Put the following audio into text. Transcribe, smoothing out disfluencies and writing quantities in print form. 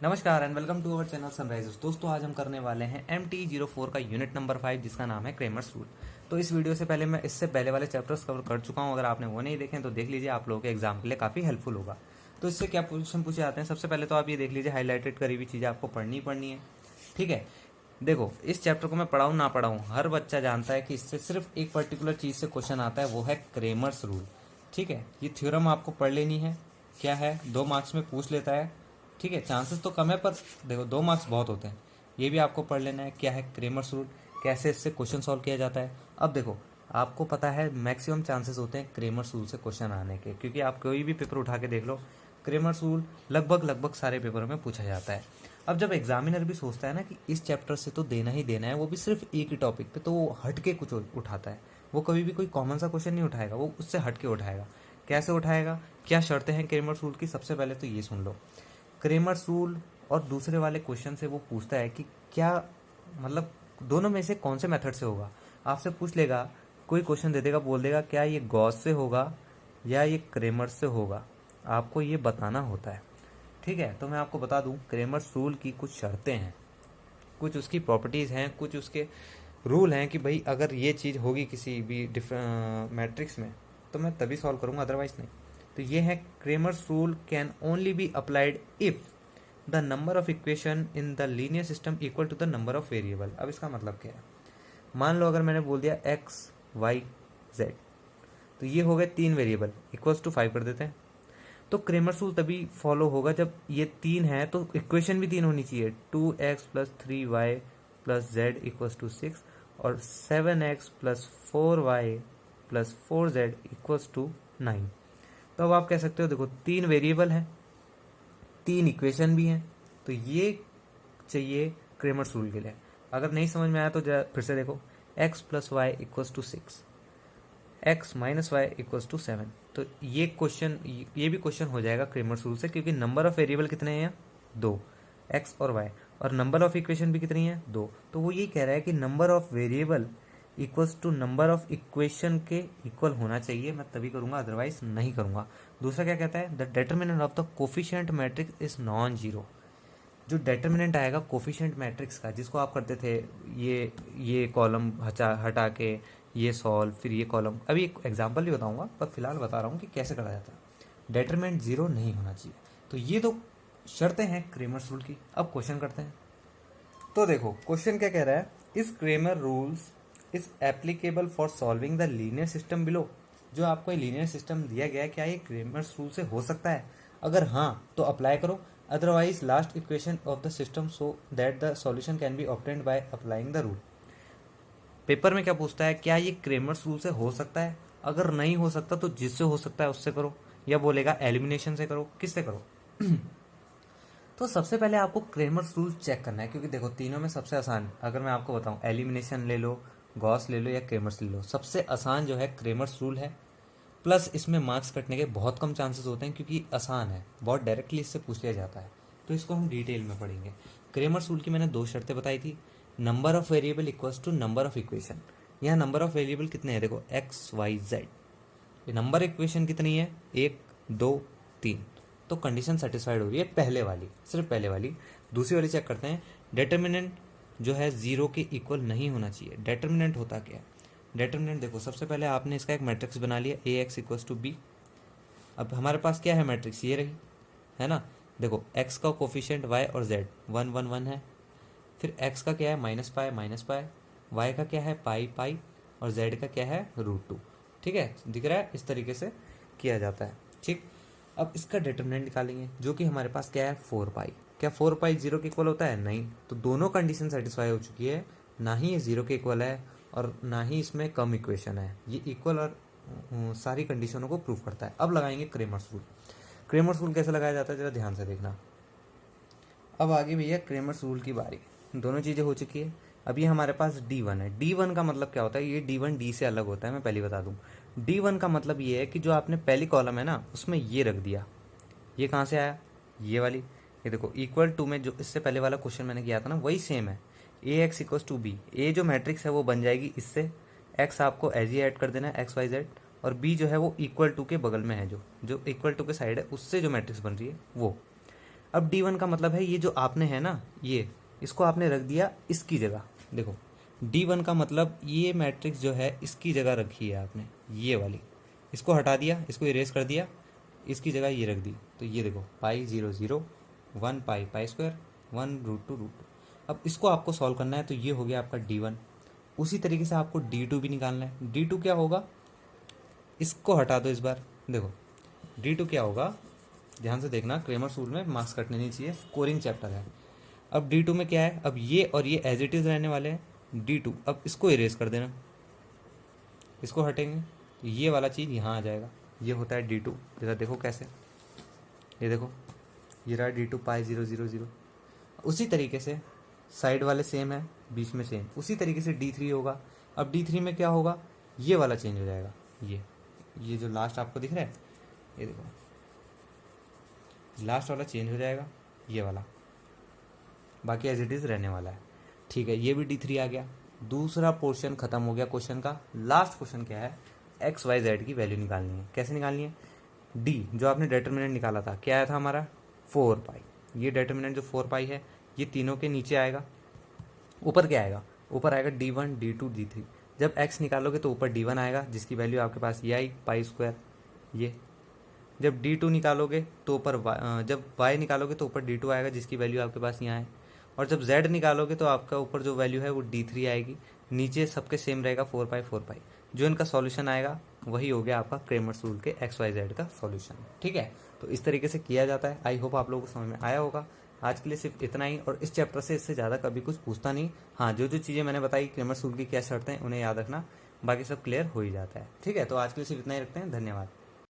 नमस्कार and welcome to our channel Sunrisers. दोस्तों आज हम करने वाले हैं MT04 का यूनिट नंबर 5 जिसका नाम है क्रेमर्स रूल। तो इस वीडियो से पहले मैं इससे पहले वाले चैप्टर्स कवर कर चुका हूं। अगर आपने वो नहीं देखे तो देख लीजिए, आप लोगों के एग्जाम के लिए काफ़ी हेल्पफुल होगा। तो इससे क्या क्वेश्चन पूछे जाते हैं, सबसे पहले तो आप ये देख लीजिए, हाईलाइटेड करी हुई चीज़ें आपको पढ़नी पड़नी है। ठीक है, देखो इस चैप्टर को मैं पढ़ाऊँ ना पढ़ाऊँ, हर बच्चा जानता है कि इससे सिर्फ एक पर्टिकुलर चीज़ से क्वेश्चन आता है, वो है क्रेमर्स रूल। ठीक है, ये थ्योरम आपको पढ़ लेनी है। क्या है, 2 मार्क्स में पूछ लेता है। ठीक है, चांसेस तो कम है पर देखो 2 मार्क्स बहुत होते हैं। ये भी आपको पढ़ लेना है, क्या है क्रेमर्स रूल, कैसे इससे क्वेश्चन सॉल्व किया जाता है। अब देखो आपको पता है मैक्सिमम चांसेस होते हैं क्रेमर्स रूल से क्वेश्चन आने के, क्योंकि आप कोई भी पेपर उठा के देख लो, क्रेमर्स रूल लगभग सारे पेपरों में पूछा जाता है। अब जब एग्जामिनर भी सोचता है ना कि इस चैप्टर से तो देना ही देना है, वो भी सिर्फ एक ही टॉपिक पे, तो वो हट के कुछ उठाता है। वो कभी भी कोई कॉमन सा क्वेश्चन नहीं उठाएगा, वो उससे हट के उठाएगा। कैसे उठाएगा, क्या शर्तें हैं क्रेमर्स रूल की, सबसे पहले तो ये सुन लो। क्रेमर्स रूल और दूसरे वाले क्वेश्चन से वो पूछता है कि क्या मतलब दोनों में से कौन से मेथड से होगा। आपसे पूछ लेगा, कोई क्वेश्चन दे देगा, बोल देगा क्या ये गॉस से होगा या ये क्रेमर्स से होगा, आपको ये बताना होता है। ठीक है, तो मैं आपको बता दूं क्रेमर्स रूल की कुछ शर्तें हैं, कुछ उसकी प्रॉपर्टीज़ हैं, कुछ उसके रूल हैं कि भाई अगर ये चीज़ होगी किसी भी मैट्रिक्स में तो मैं तभी सॉल्व करूंगा, अदरवाइज नहीं। तो ये है, Cramer's rule can only be applied if the number of equation in the linear system equal to the number of variable. अब इसका मतलब क्या है, मान लो अगर मैंने बोल दिया एक्स वाई जेड, तो ये हो गए 3 वेरिएबल, इक्वल्स टू 5 कर देते हैं। तो क्रेमर्स रूल तभी फॉलो होगा जब ये 3 है तो इक्वेशन भी 3 होनी चाहिए। 2x plus 3y plus z equals to 6 और 7x plus 4y plus 4z equals to 9। तो अब आप कह सकते हो देखो 3 वेरिएबल हैं, 3 इक्वेशन भी हैं, तो ये चाहिए क्रेमर्स रूल के लिए। अगर नहीं समझ में आया तो फिर से देखो, x plus y equals to 6, x minus y equals to 7। तो ये क्वेश्चन, ये भी क्वेश्चन हो जाएगा क्रेमर्स रूल से, क्योंकि नंबर ऑफ वेरिएबल कितने हैं, 2, x और y, और नंबर ऑफ इक्वेशन भी कितनी है, 2। तो वो ये कह रहा है कि number of variable equals to number of equation के इक्वल होना चाहिए, मैं तभी करूंगा, अदरवाइज नहीं करूंगा। दूसरा क्या कहता है, the determinant of the coefficient matrix is non zero. जो डेटर्मिनेंट आएगा कोफिशिएंट मैट्रिक्स का, जिसको आप करते थे ये कॉलम हटा के ये सॉल्व, फिर ये कॉलम, अभी एक एग्जांपल भी बताऊंगा पर फिलहाल बता रहा हूँ कि कैसे करा जाता है। डेटरमिनेंट 0 नहीं होना चाहिए। तो ये दो शर्तें हैं क्रेमर्स रूल की। अब क्वेश्चन करते हैं। तो देखो क्वेश्चन क्या कह रहा है, इस Cramer rules is applicable for solving the linear system below. जो आपको लीनियर सिस्टम दिया गया है, क्या ये क्रेमर्स रूल से हो सकता है? अगर हाँ तो अप्लाई करो, otherwise last equation of the system so that the solution can be obtained by applying the rule. Paper में क्या पूछता है, क्या ये क्रेमर्स रूल से हो सकता है? अगर नहीं हो सकता तो जिससे हो सकता है उससे करो, या बोलेगा एलिमिनेशन से करो, किससे करो? तो सबसे पहले आपको क्रेमर्स रूल चेक करना है, क्योंकि देखो तीनों में सबसे आसान, अगर मैं आपको बताऊं, एलिमिनेशन ले लो, गॉस ले लो या क्रेमर्स ले लो, सबसे आसान जो है क्रेमर्स रूल है। प्लस इसमें मार्क्स कटने के बहुत कम चांसेस होते हैं, क्योंकि आसान है, बहुत डायरेक्टली इससे पूछ लिया जाता है। तो इसको हम डिटेल में पढ़ेंगे। क्रेमर्स रूल की मैंने 2 शर्तें बताई थी, number of variable equals to number of equation. यहाँ नंबर ऑफ वेरिएबल कितने हैं, देखो एक्स वाई जेड, ये नंबर इक्वेशन कितनी है, 1 2 3। तो कंडीशन सेटिस्फाइड हो रही है पहले वाली, सिर्फ पहले वाली। दूसरी वाली चेक करते हैं, डेटर्मिनेंट जो है 0 के इक्वल नहीं होना चाहिए। डेटर्मिनेंट होता क्या है, डेटर्मिनेंट देखो सबसे पहले आपने इसका एक मैट्रिक्स बना लिया, ए एक्स इक्वल्स टू बी। अब हमारे पास क्या है, मैट्रिक्स ये रही, है ना। देखो एक्स का कोफिशिएंट वाई और जेड 1 1 1 है, फिर एक्स का क्या है माइनस पाई, वाई का क्या है पाई पाई, और जेड का क्या है √2। ठीक है, दिख रहा है, इस तरीके से किया जाता है। ठीक, अब इसका डिटरमिनेंट निकालेंगे, जो कि हमारे पास क्या है 4 पाई। क्या 4 पाई 0 के इक्वल होता है? नहीं। तो दोनों कंडीशन सेटिस्फाई हो चुकी है, ना ही ये 0 के इक्वल है और ना ही इसमें कम इक्वेशन है, ये इक्वल और सारी कंडीशनों को प्रूव करता है। अब लगाएंगे क्रेमर्स रूल। क्रेमर्स रूल कैसे लगाया जाता है जरा ध्यान से देखना। अब आगे भैया क्रेमर्स रूल की बारी, दोनों चीज़ें हो चुकी है। अब ये हमारे पास D1 है। D1 का मतलब क्या होता है, ये D1 D से अलग होता है, मैं पहले बता दूं। D1 का मतलब ये है कि जो आपने पहली कॉलम है ना उसमें ये रख दिया, ये कहाँ से आया, ये वाली, ये देखो इक्वल टू में जो इससे पहले वाला क्वेश्चन मैंने किया था ना वही सेम है। ए एक्स इक्वल्स टू बी, ए जो मैट्रिक्स है वो बन जाएगी इससे, एक्स आपको एज ही ऐड कर देना है एक्स वाई जेड, और बी जो है वो इक्वल टू के बगल में है, जो जो इक्वल टू के साइड है उससे जो मैट्रिक्स बन रही है वो। अब D1 का मतलब है ये जो आपने है ना, ये इसको आपने रख दिया इसकी जगह। देखो D1 का मतलब ये मैट्रिक्स जो है इसकी जगह रखी है आपने, ये वाली, इसको हटा दिया, इसको इरेज कर दिया, इसकी जगह ये रख दी। तो ये देखो पाई 0 0 1 पाई पाई स्क्वायर 1√2√2। अब इसको आपको सॉल्व करना है, तो ये हो गया आपका D1। उसी तरीके से आपको D2 भी निकालना है। D2 क्या होगा, इसको हटा दो इस बार। देखो D2 क्या होगा, ध्यान से देखना, क्रेमर्स रूल में मार्क्स कटने नहीं चाहिए, स्कोरिंग चैप्टर है। अब D2 में क्या है, अब ये और ये एज इट इज रहने वाले हैं। D2 अब इसको इरेज कर देना, इसको हटेंगे तो ये वाला चीज़ यहाँ आ जाएगा, ये होता है D2। जरा देखो कैसे, ये देखो ये रहा D2 पाई 0 0 0। उसी तरीके से साइड वाले सेम है, बीच में सेम, उसी तरीके से D3 होगा। अब D3 में क्या होगा, ये वाला चेंज हो जाएगा, ये जो लास्ट आपको दिख रहा है, ये देखो लास्ट वाला चेंज हो जाएगा, ये वाला, बाकी एज इट इज़ रहने वाला है। ठीक है, ये भी D3 आ गया। दूसरा पोर्शन खत्म हो गया क्वेश्चन का। लास्ट क्वेश्चन क्या है, एक्स वाई जेड की वैल्यू निकालनी है। कैसे निकालनी है, D जो आपने डिटर्मिनेंट निकाला था, क्या आया था हमारा 4 पाई। ये डिटर्मिनेंट जो 4 पाई है, ये तीनों के नीचे आएगा, ऊपर क्या आएगा, ऊपर आएगा D1 D2 D3। जब x निकालोगे तो ऊपर D1 आएगा, जिसकी वैल्यू आपके पास ये आई पाई स्क्वायर ये। जब D2 निकालोगे तो ऊपर जब y निकालोगे तो ऊपर D2 आएगा, जिसकी वैल्यू आपके पास यहाँ है। और जब z निकालोगे तो आपका ऊपर जो वैल्यू है वो D3 आएगी, नीचे सबके सेम रहेगा 4 पाई 4 पाई। जो इनका सॉल्यूशन आएगा वही हो गया आपका क्रेमर्स रूल के XYZ का सॉल्यूशन। ठीक है, तो इस तरीके से किया जाता है। आई होप आप लोगों को समझ में आया होगा। आज के लिए सिर्फ इतना ही, और इस चैप्टर से इससे ज़्यादा कभी कुछ पूछता नहीं। हाँ, जो जो चीज़ें मैंने बताई क्रेमर्स रूल की क्या शर्तें हैं उन्हें याद रखना, बाकी सब क्लियर हो ही जाता है। ठीक है, तो आज के लिए सिर्फ इतना ही रखते हैं। धन्यवाद।